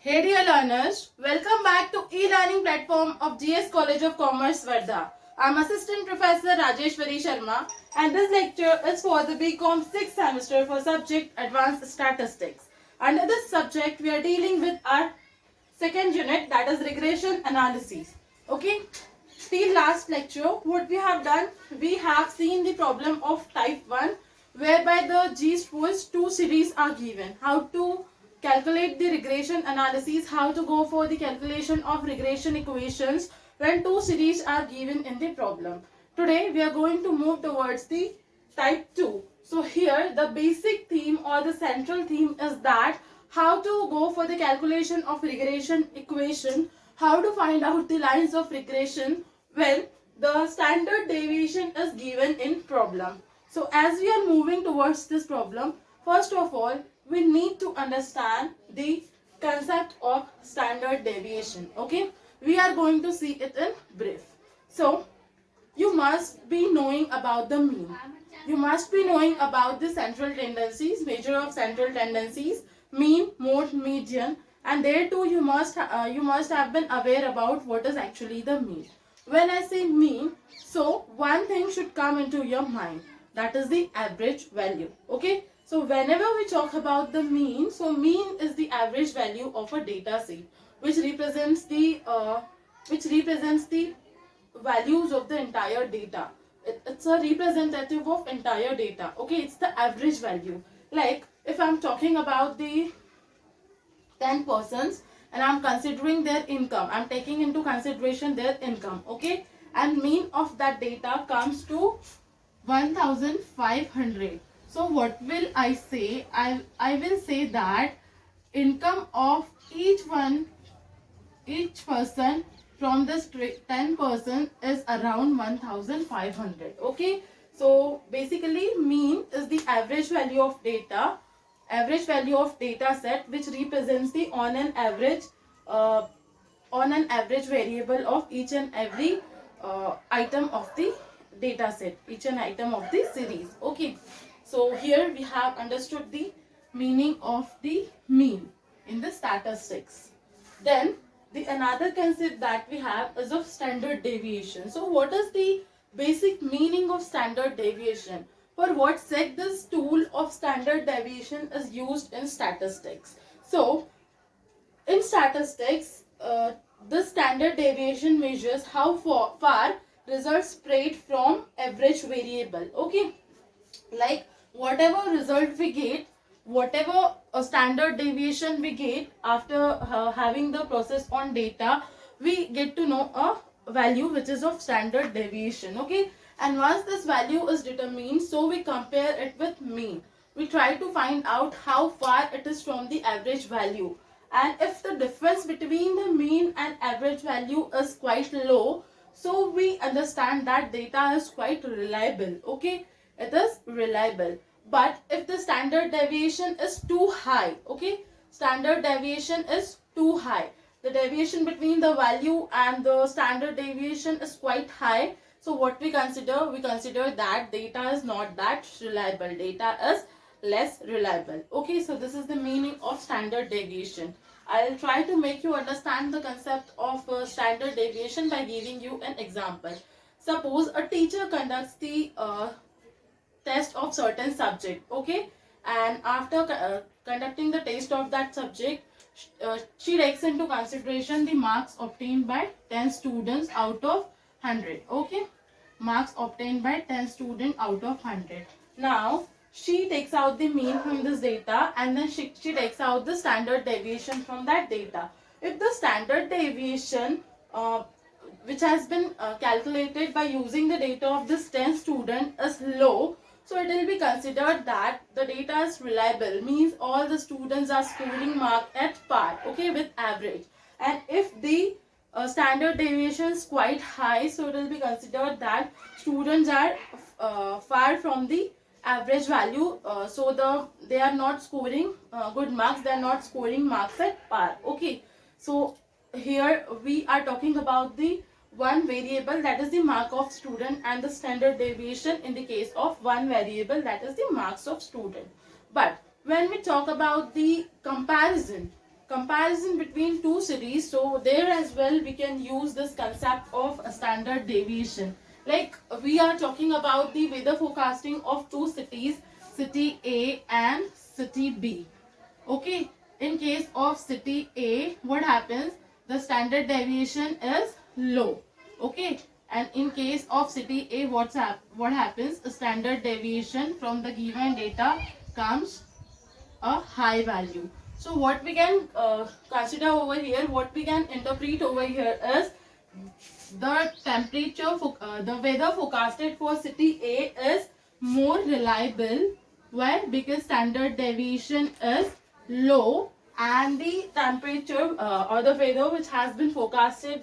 Hey dear learners, welcome back to e-learning platform of GS College of Commerce, Varda. I'm Assistant Professor Rajeshwari Sharma and this lecture is for the BCom 6th semester for subject Advanced Statistics. Under this subject, we are dealing with our second unit, that is regression analysis. Okay, till last lecture, what we have done, we have seen the problem of type 1 whereby the G-Schwarz 2 series are given. How to calculate the regression analysis, how to go for the calculation of regression equations when two series are given in the problem. Today we are going to move towards the type 2. So here the basic theme or the central theme is that how to go for the calculation of regression equation, how to find out the lines of regression when the standard deviation is given in problem. So as we are moving towards this problem, first of all, we need to understand the concept of standard deviation. Okay, we are going to see it in brief. So you must be knowing about the mean. You must be knowing about the central tendencies, measure of central tendencies, mean, mode, median, and there too you must have been aware about what is actually the mean. When I say mean, so one thing should come into your mind, that is the average value. Okay, so whenever we talk about the mean, so mean is the average value of a data set which represents the values of the entire data. It's a representative of entire data. Okay, it's the average value. Like if I'm talking about the 10 persons and I'm considering their income, I'm taking into consideration their income. Okay, and mean of that data comes to 1500. So what will I say? I will say that income of each person from this 10% is around 1500. Okay, so basically mean is the average value of data set which represents the on an average variable of each and every item of the data set, each and item of the series. Okay, so here we have understood the meaning of the mean in the statistics. Then the another concept that we have is of standard deviation. So what is the basic meaning of standard deviation? For what sake this tool of standard deviation is used in statistics? So in statistics, the standard deviation measures how far results spread from average variable. Okay, like whatever result we get, whatever standard deviation we get after having the process on data, we get to know a value which is of standard deviation. Okay, and once this value is determined, so we compare it with mean. We try to find out how far it is from the average value, and if the difference between the mean and average value is quite low, so we understand that data is quite reliable. Okay, it is reliable. But if the standard deviation is too high, okay, standard deviation is too high, the deviation between the value and the standard deviation is quite high, so what we consider that data is not that reliable, data is less reliable. Okay, so this is the meaning of standard deviation. I'll try to make you understand the concept of standard deviation by giving you an example. Suppose a teacher conducts the test of certain subject. Okay, and after conducting the test of that subject, she takes into consideration the marks obtained by 10 students out of 100. Okay, marks obtained by 10 students out of 100. Now she takes out the mean from this data, and then she takes out the standard deviation from that data. If the standard deviation which has been calculated by using the data of this 10 student is low, so it will be considered that the data is reliable, means all the students are scoring mark at par, okay, with average. And if the standard deviation is quite high, so it will be considered that students are far from the average value, so they are not scoring good marks, they are not scoring marks at par. Okay, so here we are talking about the one variable, that is the mark of student, and the standard deviation in the case of one variable, that is the marks of student. But when we talk about the comparison, comparison between two cities, so there as well we can use this concept of a standard deviation. Like we are talking about the weather forecasting of two cities, city A and city B. Okay, in case of city A, what happens? The standard deviation is low. Okay, and in case of city A, what happens? A standard deviation from the given data comes a high value. So what we can consider over here, what we can interpret over here is the the weather forecasted for city A is more reliable. Why? Because standard deviation is low and the temperature or the weather which has been forecasted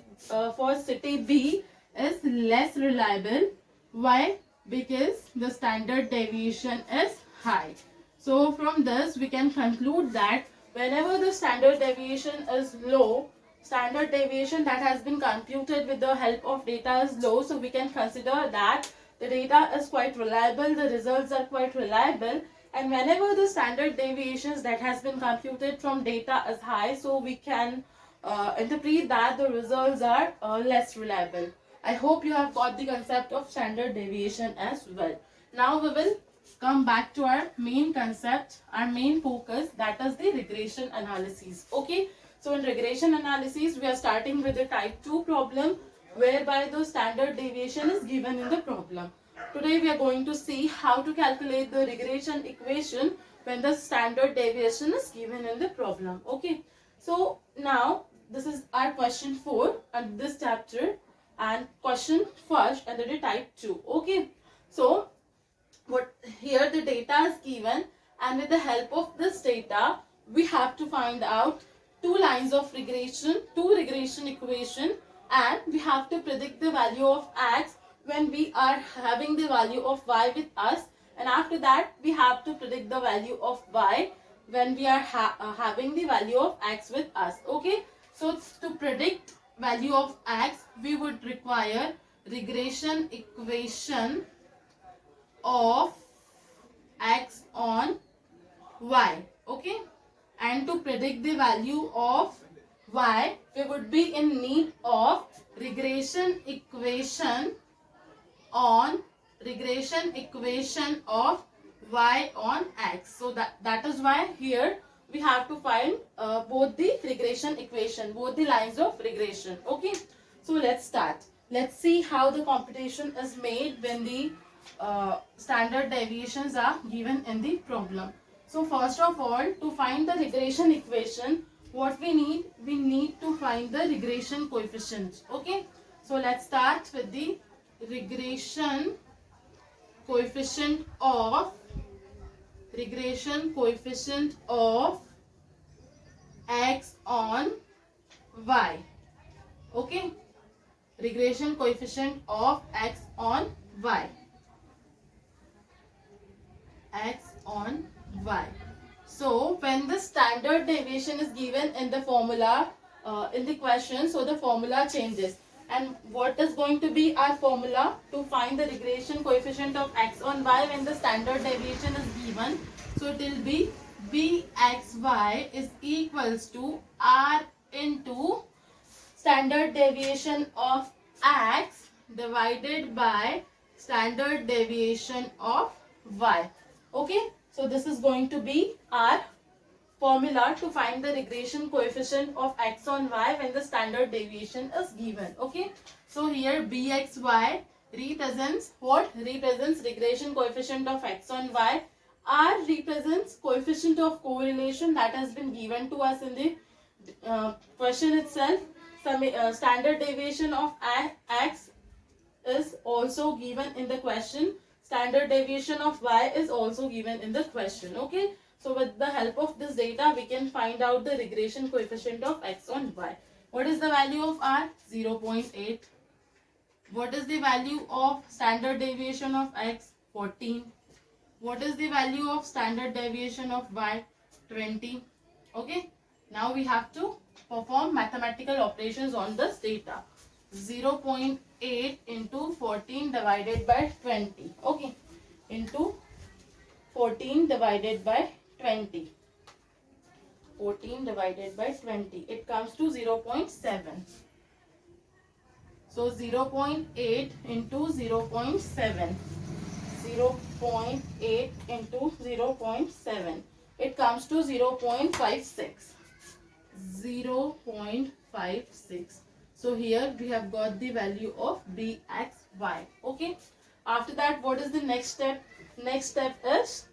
for city B is less reliable. Why? Because the standard deviation is high. So from this we can conclude that whenever the standard deviation is low, standard deviation that has been computed with the help of data is low, so we can consider that the data is quite reliable, the results are quite reliable. And whenever the standard deviations that has been computed from data is high, so we can interpret that the results are less reliable. I hope you have got the concept of standard deviation as well. Now we will come back to our main concept, our main focus, that is the regression analysis. Okay, so in regression analysis we are starting with the type 2 problem whereby the standard deviation is given in the problem. Today we are going to see how to calculate the regression equation when the standard deviation is given in the problem. Okay, so now this is our question 4 and this chapter, and question first and then the type 2. Okay, so what here the data is given, and with the help of this data we have to find out two lines of regression, two regression equation, and we have to predict the value of x when we are having the value of y with us, and after that we have to predict the value of y when we are having the value of x with us. Okay, so to predict value of x we would require regression equation of x on y. Okay, and to predict the value of y we would be in need of regression equation of y on x. So that is why here we have to find both the regression equation, both the lines of regression. Okay, so let's start. Let's see how the computation is made when the standard deviations are given in the problem. So first of all, to find the regression equation, what we need to find the regression coefficient. Okay, so let's start with the regression coefficient of x on y. Okay, regression coefficient of x on y. So when the standard deviation is given in the formula in the question, so the formula changes. And what is going to be our formula to find the regression coefficient of x on y when the standard deviation is given? So it will be bxy is equals to r into standard deviation of x divided by standard deviation of y. Okay, so this is going to be our formula to find the regression coefficient of x on y when the standard deviation is given. Okay, so here bxy represents what? Represents regression coefficient of x on y. R represents coefficient of correlation that has been given to us in the question itself. Standard deviation of x is also given in the question. Standard deviation of y is also given in the question. Okay, so with the help of this data we can find out the regression coefficient of x on y. What is the value of r? 0.8. What is the value of standard deviation of x? 14. What is the value of standard deviation of y? 20. Okay, now we have to perform mathematical operations on this data. 0.8 into 14 divided by 20. Okay, into 14 divided by 20. 14 divided by 20. It comes to 0.7. So 0.8 into 0.7. 0.8 into 0.7. It comes to 0.56. 0.56. So here we have got the value of bxy. Okay. After that, what is the next step? Next step is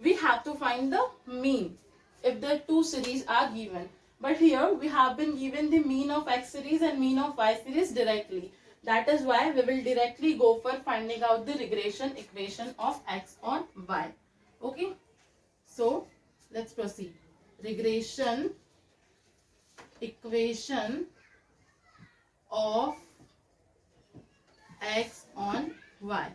we have to find the mean if the two series are given. But here we have been given the mean of x series and mean of y series directly. That is why we will directly go for finding out the regression equation of x on y. Okay. So let's proceed. Regression equation of x on y.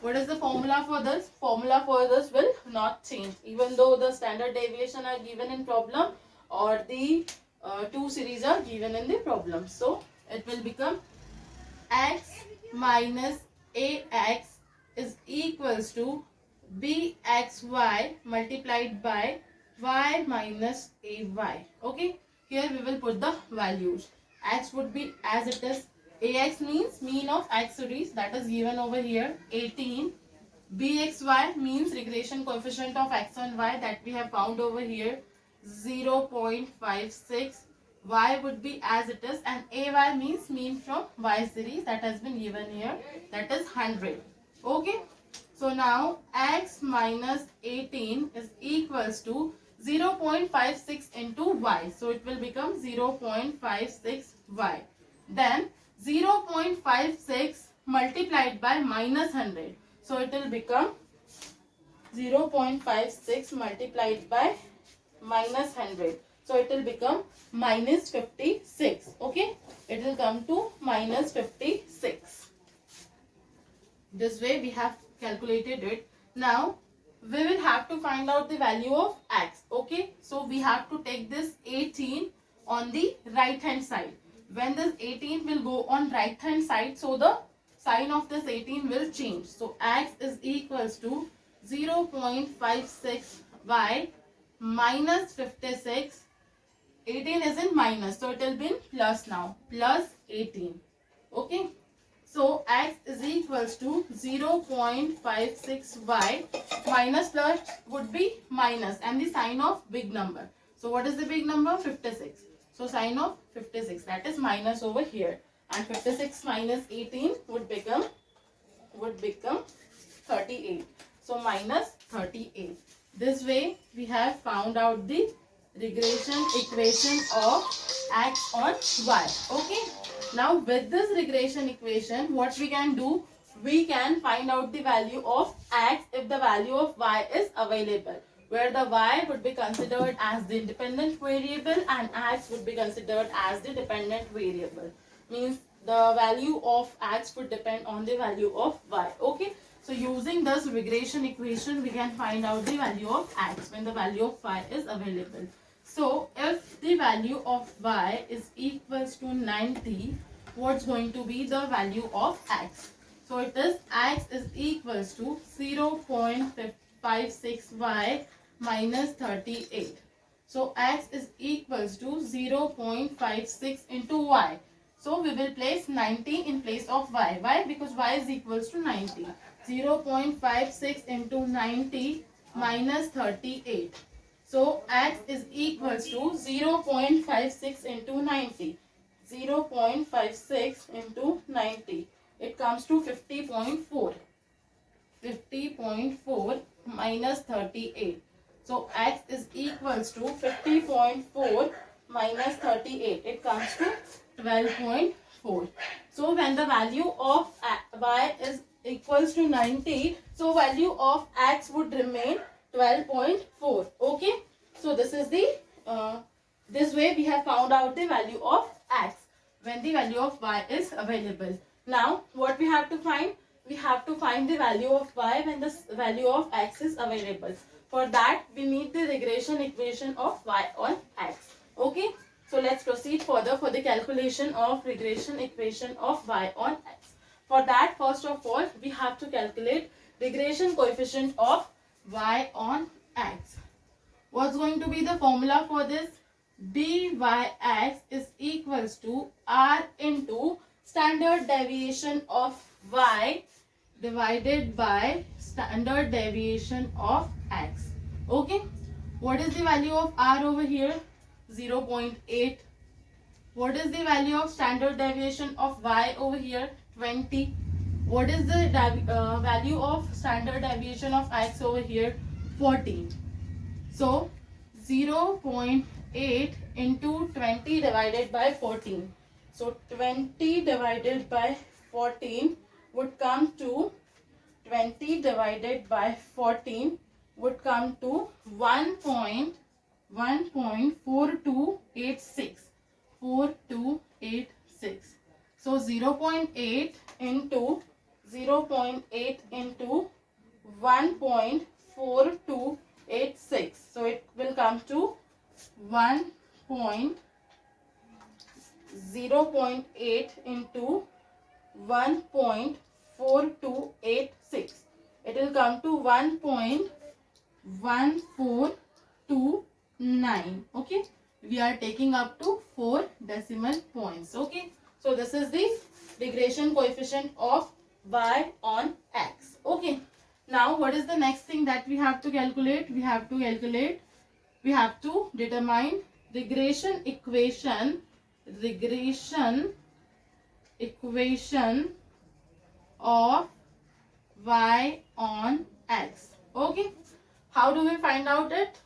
What is the formula for this? Formula for this will not change even though the standard deviation are given in problem or the two series are given in the problem. So it will become x minus ax is equals to bxy multiplied by y minus ay. Okay. Here we will put the values. X would be as it is. Ax means mean of x series, that is given over here 18. Bxy means regression coefficient of x on y, that we have found over here 0.56. Y would be as it is, and ay means mean from y series, that has been given here, that is 100. Okay. So now x minus 18 is equals to 0.56 into y. So it will become 0.56 y. Then 0.56 multiplied by minus 100. So it will become 0.56 multiplied by minus 100. So it will become minus 56. Okay. It will come to minus 56. This way we have calculated it. Now we will have to find out the value of x. Okay. So we have to take this 18 on the right hand side. When this 18 will go on right hand side, so the sign of this 18 will change. So x is equals to 0.56 y minus 56. 18 is in minus, so it will be in plus now. Plus 18. Okay. So x is equals to 0.56 y minus plus would be minus and the sign of big number. So what is the big number? 56. So sign of 56, that is minus over here, and 56 minus 18 would become 38. So minus 38. This way we have found out the regression equation of x on y. Okay. Now with this regression equation, what we can do? We can find out the value of x if the value of y is available, where the y would be considered as the independent variable and x would be considered as the dependent variable. Means the value of x would depend on the value of y. Okay. So using this regression equation, we can find out the value of x when the value of y is available. So if the value of y is equals to 90, what's going to be the value of x? So it is x is equals to 0.56 y minus 38. So x is equals to 0.56 into y. So we will place 90 in place of y. Why? Because y is equals to 90. 0.56 into 90 minus 38. So x is equals to 0.56 into 90. 0.56 into 90. It comes to 50.4. 50.4 minus 38. So x is equals to 50.4 minus 38. It comes to 12.4. So when the value of y is equals to 90, so value of x would remain 12.4. Okay. So this is the this way we have found out the value of x when the value of y is available. Now what we have to find? We have to find the value of y when the value of x is available. For that we need the regression equation of y on x. Okay. So let's proceed further for the calculation of regression equation of y on x. For that, first of all, we have to calculate regression coefficient of y on x. What's going to be the formula for this? Byx is equals to r into standard deviation of y divided by standard deviation of x. Okay. What is the value of r over here? 0.8. What is the value of standard deviation of y over here? 20. What is the value of standard deviation of x over here? 14. So 0.8 into 20 divided by 14. So 20 divided by 14 would come to 20 divided by 14 would come to 1.4286. 4286. So 0.8 into 0.8 into 1.4286. So it will come to 0.8 into 1.4286. It will come to 1.1429. Okay. We are taking up to 4 decimal points. Okay. So this is the regression coefficient of y on x. Okay. Now what is the next thing that we have to calculate? We have to determine regression equation of y on x. Okay. How do we find out it?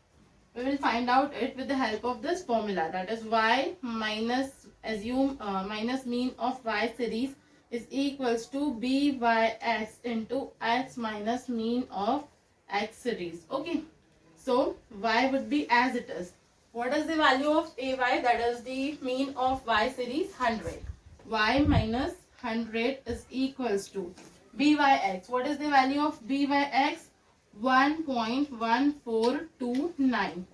We will find out it with the help of this formula, that is y minus minus mean of y series is equals to byx into x minus mean of x series. Okay. So y would be as it is. What is the value of ay? That is the mean of y series, 100. Y minus 100 is equals to byx. What is the value of byx? 1.1429.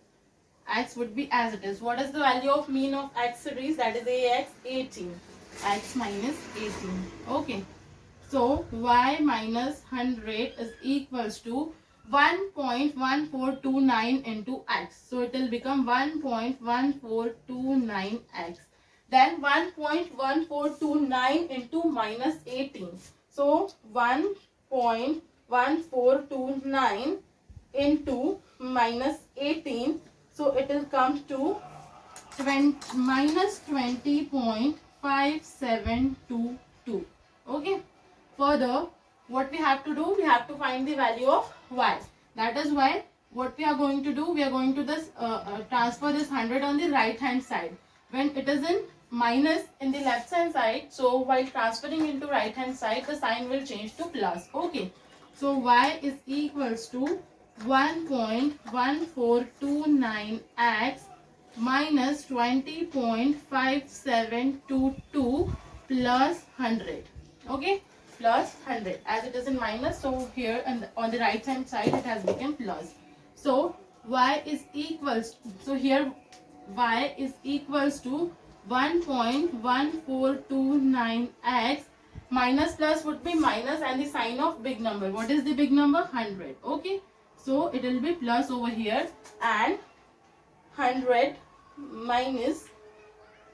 X would be as it is. What is the value of mean of x series? That is ax, 18. X minus 18. Okay. So y minus 100 is equals to 1.1429 into x. So it will become 1.1429x. Then 1.1429 into minus 18. So 1.1429 into minus 18. So it will come to minus 20.5722. Okay. Further, what we have to do? We have to find the value of y. That is why what we are going to do? We are going to transfer this 100 on the right hand side. When it is in minus in the left hand side, so while transferring into right hand side, the sign will change to plus. Okay. So y is equals to 1.1429x minus 20.5722 plus 100. Okay. Plus 100 as it is in minus, so here on the right hand side it has become plus. So y is equals, so here y is equals to 1.1429x. Minus plus would be minus and the sign of big number. What is the big number? 100. Okay. So it will be plus over here, and 100 minus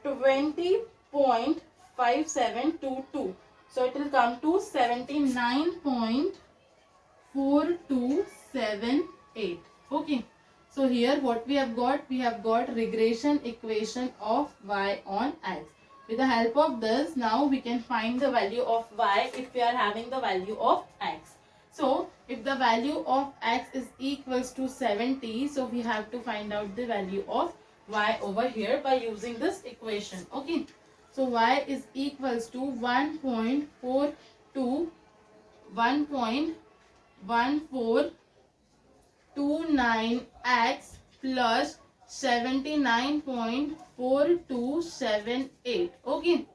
20.5722. So it will come to 79.4278. Okay. So here what we have got? We have got regression equation of y on x. With the help of this, now we can find the value of y if we are having the value of x. So if the value of x is equals to 70, so we have to find out the value of y over here by using this equation. Okay. So y is equals to 1.1429x plus 79.4278. Okay.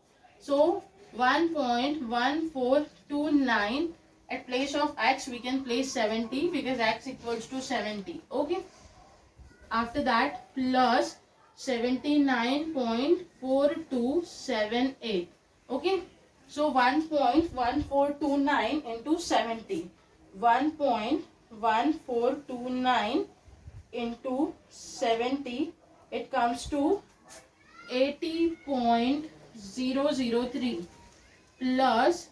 So 1.1429, at place of x we can place 70 because x equals to 70. Okay. After that plus 79.4278. Okay. So 1.1429 into 70. 1.1429 into 70, it comes to 80.003 plus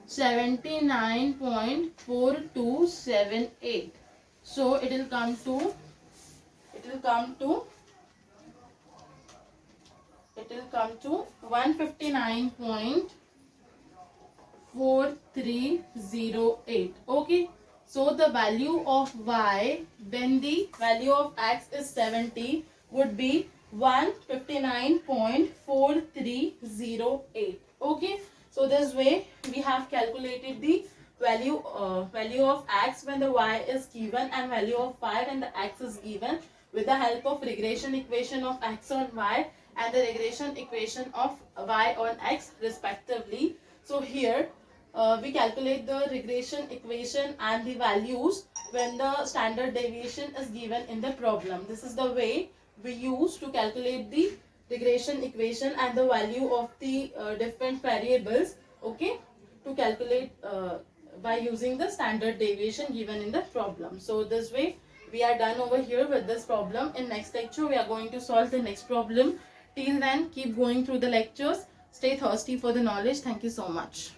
79.4278. So it will come to 159.4308. Okay, so the value of y when the value of x is 70 would be 159.4308. Okay, so this way we have calculated the value of x when the y is given and value of y when the x is given with the help of regression equation of x on y and the regression equation of y on x respectively. So here we calculate the regression equation and the values when the standard deviation is given in the problem. This is the way we use to calculate the regression equation and the value of the different variables, okay, to calculate by using the standard deviation given in the problem. So this way we are done over here with this problem. In next lecture we are going to solve the next problem. Till then, keep going through the lectures. Stay thirsty for the knowledge. Thank you so much.